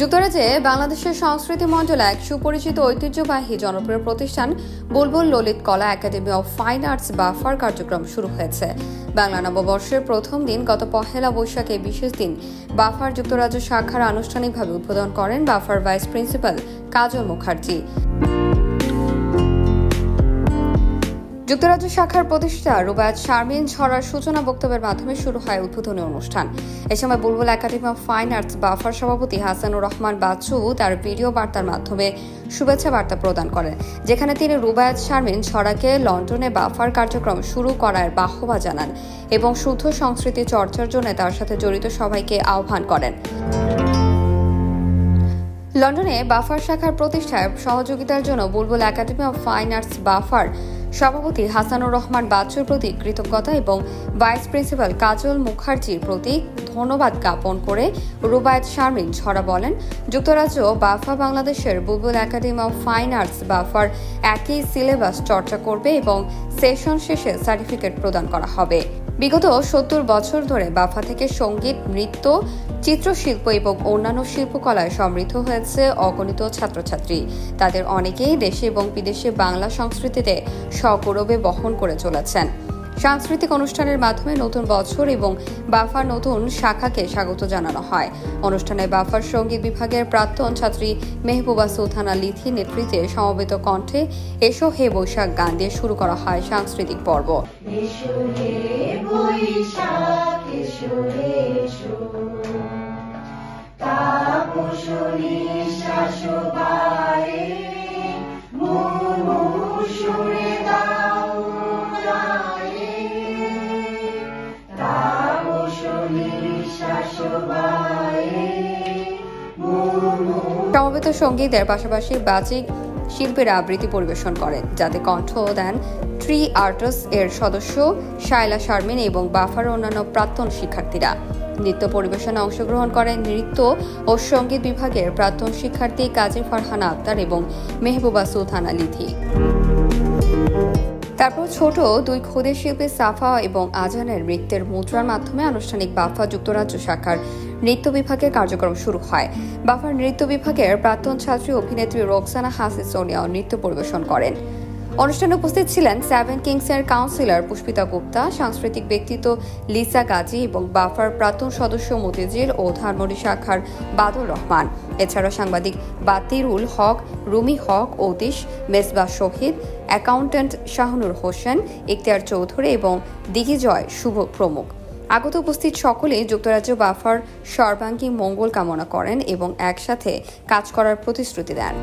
যুক্তরাজ্যে বাংলাদেশের সংস্কৃতি মন্ডলে এক সুপরিচিত ঐতিহ্যবাহী জনপ্রিয় প্রতিষ্ঠান বুলবুল ললিত কলা academy of fine arts buffer কার্যক্রম শুরু হয়েছে। বাংলা নববর্ষের প্রথম দিন গত পহেলা বৈশাখে বিশেষ দিন বাফার যুক্তরাজ্য শাখার আনুষ্ঠানিকভাবে উদ্বোধন করেন বাফার ভাইস প্রিন্সিপাল কাজল মুখার্জি। যুক্তরাজ্য শাখার প্রতিষ্ঠা রুবায়েত শারমিন ছড়ার সূচনা বক্তব্যের মাধ্যমে শুরু হয় উদ্বোধনী অনুষ্ঠান। এ সময় Bulbul academy of fine arts বাফার সভাপতি হাসানুর রহমান বাচ্চু তার ভিডিও বার্তার মাধ্যমে শুভেচ্ছা বার্তা প্রদান করেন, যেখানে তিনি রুবায়েত শারমিন ছড়াকে লন্ডনে বাফার কার্যক্রম শুরু করার বাহবা জানান এবং শুদ্ধ সংস্কৃতি চর্চার জন্য তার সাথে জড়িত সবাইকে আহ্বান করেন। লন্ডনে বাফার শাখার প্রতিষ্ঠায় সহযোগিতার জন্য Bulbul academy of fine arts বাফার সভাপতি হাসানুর রহমান বাচ্চুর প্রতি কৃতজ্ঞতা এবং ভাইস প্রিন্সিপাল কাজল মুখার্জির প্রতি ধন্যবাদ জ্ঞাপন করে রুবায়েত শারমিন ছড়া বলেন, যুক্তরাজ্য বাফা বাংলাদেশের Bulbul academy of fine arts বাফার একই সিলেবাস চর্চা করবে এবং সেশন শেষে সার্টিফিকেট প্রদান করা হবে। বিগত ৭০ বছর ধরে বাফা থেকে সঙ্গীত, নৃত্য, চিত্রশিল্প এবং অন্যান্য শিল্পকলায় সমৃদ্ধ হয়েছে অগণিত ছাত্রছাত্রী। তাদের অনেকেই দেশে এবং বিদেশে বাংলা সংস্কৃতিতে সগৌরবে বহন করে চলেছেন। সাংস্কৃতিক অনুষ্ঠানের মাধ্যমে নতুন বছর এবং বাফার নতুন শাখাকে স্বাগত জানানো হয়। অনুষ্ঠানে বাফার সঙ্গীত বিভাগের প্রাক্তন ছাত্রী মেহবুবা সুলতানা লিথির নেতৃত্বে সমবেত কণ্ঠে এসো হে বৈশাখ গান দিয়ে শুরু করা হয় সাংস্কৃতিক পর্ব। সমবেত সঙ্গীতের পাশাপাশি বাচিক শিল্পীরা আবৃত্তি পরিবেশন করেন, যাতে কণ্ঠ দেন ট্রি আর্টিস্ট এর সদস্য শায়লা শারমিন এবং বাফার অন্যান্য প্রাক্তন শিক্ষার্থীরা। নৃত্য পরিবেশনে অংশগ্রহণ করেন নৃত্য ও সঙ্গীত বিভাগের প্রাক্তন শিক্ষার্থী কাজী ফারহানা আক্তার এবং মেহবুবা সুলতানা লিথি। তারপর ছোট দুই খোদের শিল্পী সাফা এবং আজানের নৃত্যের মুদ্রার মাধ্যমে আনুষ্ঠানিক বাফা যুক্তরাজ্য শাখার নৃত্য বিভাগের কার্যক্রম শুরু হয়। বাফার নৃত্য বিভাগের প্রাক্তন ছাত্রী অভিনেত্রী রোকসানা হাসি সোনিয়াও নৃত্য পরিবেশন করেন। অনুষ্ঠানে উপস্থিত ছিলেন সেভেন কিংসের কাউন্সিলর পুষ্পিতা গুপ্তা, সাংস্কৃতিক ব্যক্তিত্ব লিসা গাজী এবং বাফার প্রাক্তন সদস্য মতিঝিল ও ধানমন্ডি শাখার বাদল রহমান। এছাড়া সাংবাদিক বাতিরুল হক, রুমি হক, অতীশ, মেজবা শহীদ, অ্যাকাউন্ট্যান্ট শাহনুর হোসেন, ইখতিয়ার চৌধুরী এবং দিঘিজয় শুভ প্রমুখ। আগত উপস্থিত সকলেই যুক্তরাজ্য বাফার সর্বাঙ্গীন মঙ্গল কামনা করেন এবং একসাথে কাজ করার প্রতিশ্রুতি দেন।